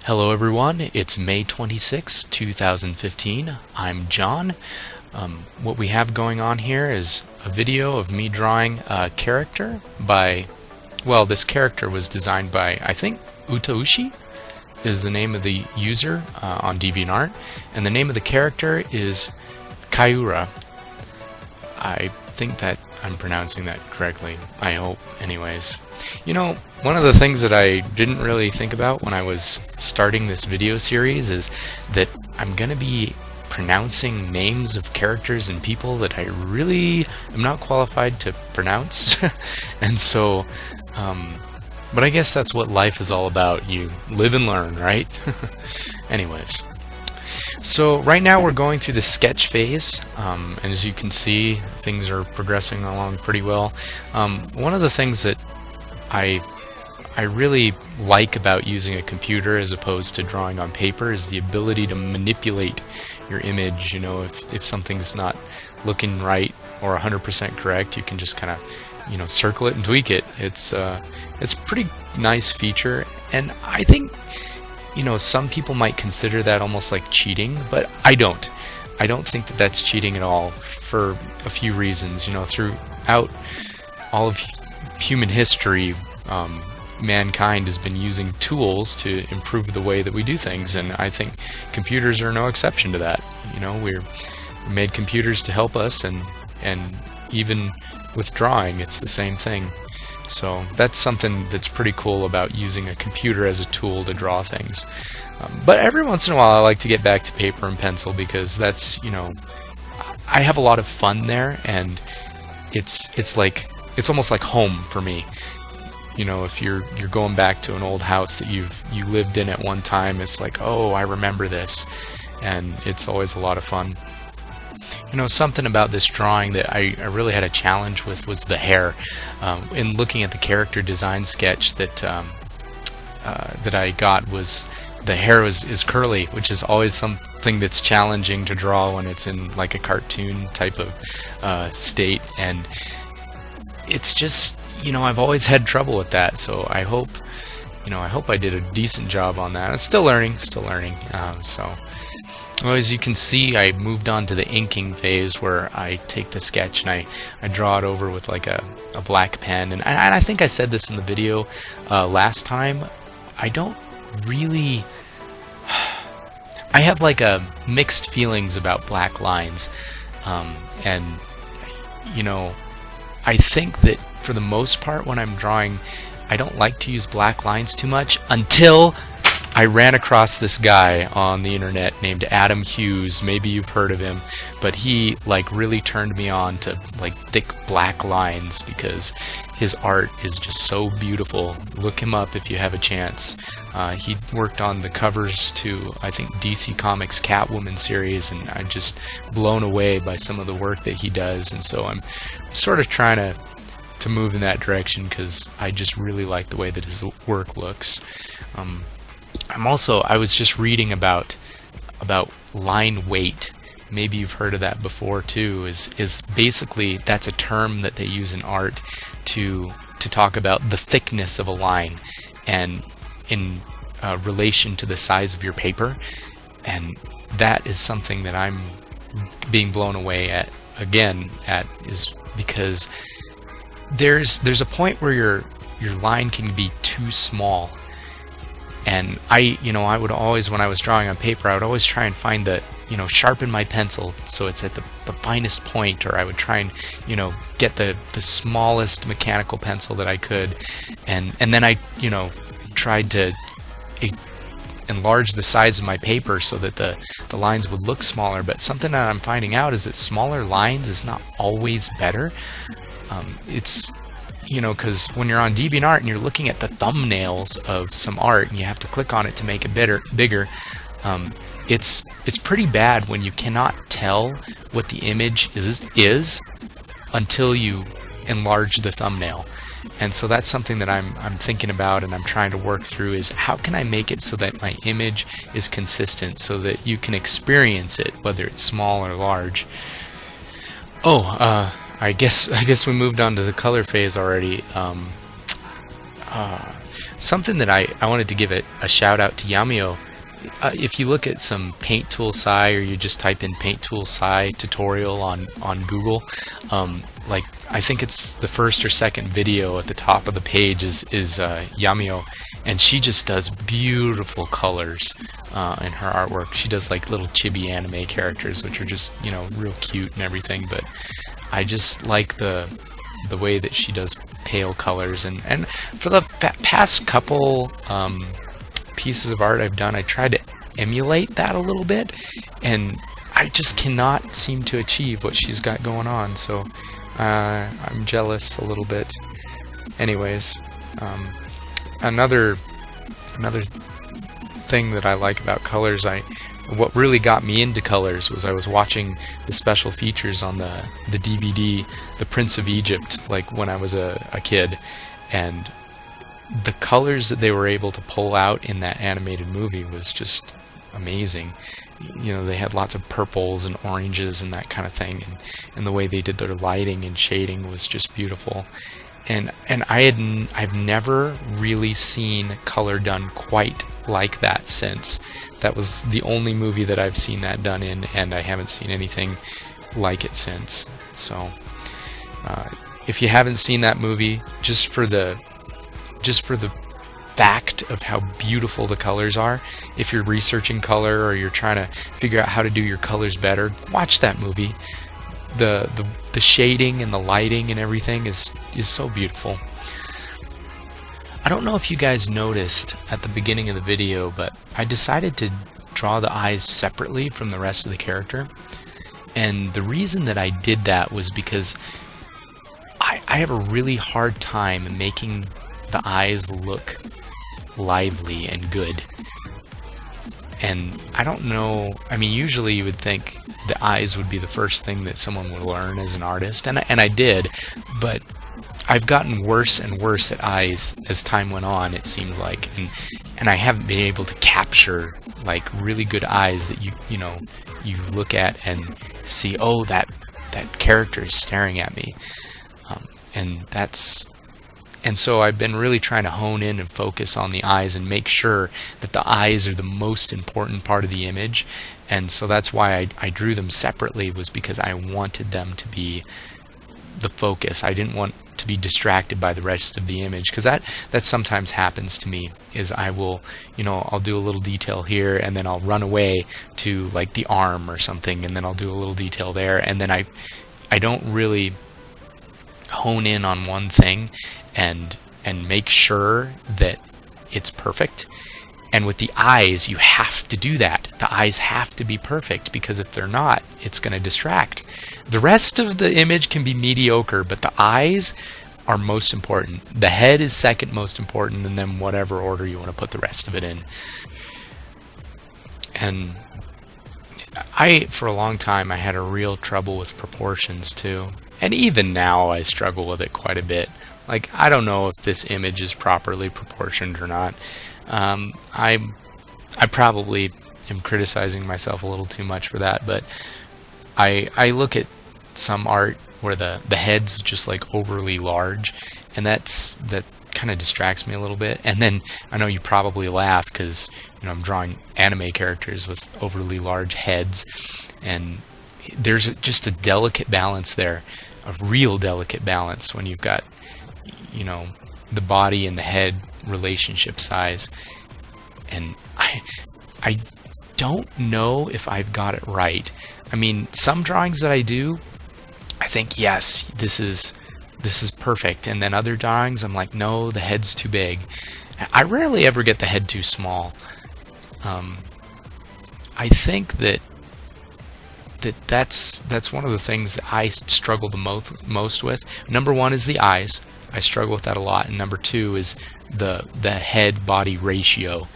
Hello everyone, it's May 26, 2015. I'm John. What we have going on here is a video of me drawing a character by, well, this character was designed by, I think, utauhoshi is the name of the user on DeviantArt, and the name of the character is Kyura. I think that I'm pronouncing that correctly. I hope, anyways. You know, one of the things that I didn't really think about when I was starting this video series is that I'm going to be pronouncing names of characters and people that I really am not qualified to pronounce. And so, but I guess that's what life is all about. You live and learn, right? Anyways. So right now we're going through the sketch phase, and as you can see, things are progressing along pretty well. One of the things that I really like about using a computer as opposed to drawing on paper is the ability to manipulate your image. You know, if something's not looking right or 100% correct, you can just kind of, you know, circle it and tweak it. It's a pretty nice feature, and I think, you know, some people might consider that almost like cheating, but I don't. I don't think that that's cheating at all for a few reasons. You know, throughout all of human history, mankind has been using tools to improve the way that we do things, and I think computers are no exception to that. You know, we made computers to help us, and even with drawing, it's the same thing. So that's something that's pretty cool about using a computer as a tool to draw things. But every once in a while I like to get back to paper and pencil because that's, you know, I have a lot of fun there, and it's almost like home for me. You know, if you're going back to an old house that you lived in at one time, it's like, oh, I remember this, and it's always a lot of fun. You know, something about this drawing that I really had a challenge with was the hair. In looking at the character design sketch that I got, was the hair is curly, which is always something that's challenging to draw when it's in like a cartoon type of state, and it's just, you know, I've always had trouble with that. So I hope I did a decent job on that. I'm still learning. Well, as you can see, I moved on to the inking phase where I take the sketch and I draw it over with like a black pen. And I think I said this in the video last time. I don't really... I have like a mixed feelings about black lines. And, you know, I think that for the most part when I'm drawing, I don't like to use black lines too much until I ran across this guy on the internet named Adam Hughes. Maybe you've heard of him, but he like really turned me on to like thick black lines because his art is just so beautiful. Look him up if you have a chance. He worked on the covers to, I think, DC Comics Catwoman series, and I'm just blown away by some of the work that he does, and so I'm sort of trying to move in that direction because I just really like the way that his work looks. I was just reading about line weight. Maybe you've heard of that before too. Is basically, that's a term that they use in art to talk about the thickness of a line, and in relation to the size of your paper. And that is something that I'm being blown away at is because there's a point where your line can be too small. And I would always, when I was drawing on paper, I would always try and find sharpen my pencil so it's at the finest point, or I would try and, get the smallest mechanical pencil that I could. And then I, tried to enlarge the size of my paper so that the lines would look smaller. But something that I'm finding out is that smaller lines is not always better. Because when you're on DeviantArt and you're looking at the thumbnails of some art and you have to click on it to make it bigger, it's pretty bad when you cannot tell what the image is until you enlarge the thumbnail. And so that's something that I'm thinking about and I'm trying to work through, is how can I make it so that my image is consistent so that you can experience it, whether it's small or large. I guess we moved on to the color phase already. Something that I wanted to give a shout out to Yamio. If you look at some Paint Tool Sci, or you just type in Paint Tool Sci tutorial on Google, like I think it's the first or second video at the top of the page is Yamio, and she just does beautiful colors in her artwork. She does like little chibi anime characters, which are just, you know, real cute and everything. But I just like the way that she does pale colors, and for the past couple pieces of art I've done, I tried to emulate that a little bit, and I just cannot seem to achieve what she's got going on. So I'm jealous a little bit. Anyways, another thing that I like about colors, what really got me into colors was I was watching the special features on the DVD, The Prince of Egypt, like when I was a kid, and the colors that they were able to pull out in that animated movie was just amazing. You know, they had lots of purples and oranges and that kind of thing, and the way they did their lighting and shading was just beautiful. And I've never really seen color done quite like that since. That was the only movie that I've seen that done in, and I haven't seen anything like it since. So if you haven't seen that movie, just for the fact of how beautiful the colors are, if you're researching color or you're trying to figure out how to do your colors better, watch that movie. The shading and the lighting and everything is so beautiful. I don't know if you guys noticed at the beginning of the video, but I decided to draw the eyes separately from the rest of the character. And the reason that I did that was because I have a really hard time making the eyes look lively and good. And I don't know, I mean, usually you would think the eyes would be the first thing that someone would learn as an artist, and I did, but I've gotten worse and worse at eyes as time went on, it seems like, and I haven't been able to capture like really good eyes that you know you look at and see, oh, that character is staring at me, and so I've been really trying to hone in and focus on the eyes and make sure that the eyes are the most important part of the image. And so that's why I drew them separately, was because I wanted them to be the focus. I didn't want to be distracted by the rest of the image, because that sometimes happens to me, is I will, you know, I'll do a little detail here and then I'll run away to like the arm or something, and then I'll do a little detail there, and then I don't really hone in on one thing and make sure that it's perfect. And with the eyes, you have to do that. The eyes have to be perfect, because if they're not, it's going to distract. The rest of the image can be mediocre, but the eyes are most important. The head is second most important, and then whatever order you want to put the rest of it in. And for a long time, I had a real trouble with proportions too. And even now, I struggle with it quite a bit. Like, I don't know if this image is properly proportioned or not. I probably am criticizing myself a little too much for that, but I look at some art where the head's just like overly large, and that kind of distracts me a little bit. And then I know you probably laugh because, you know, I'm drawing anime characters with overly large heads, and there's just a delicate balance there, a real delicate balance when you've got, you know, the body and the head relationship size. And I don't know if I've got it right. I mean, some drawings that I do, I think, yes, this is perfect, and then other drawings I'm like, no, the head's too big. I rarely ever get the head too small. I think that's one of the things that I struggle the most with. Number one is the eyes. I struggle with that a lot. And number two is the head-body ratio.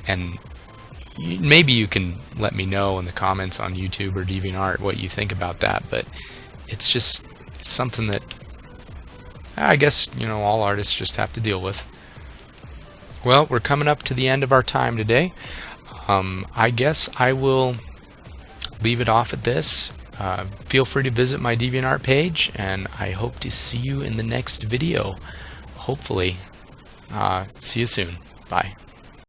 And maybe you can let me know in the comments on YouTube or DeviantArt what you think about that. But it's just something that I guess, you know, all artists just have to deal with. Well, we're coming up to the end of our time today. I guess I will leave it off at this. Feel free to visit my DeviantArt page, and I hope to see you in the next video, hopefully. See you soon. Bye.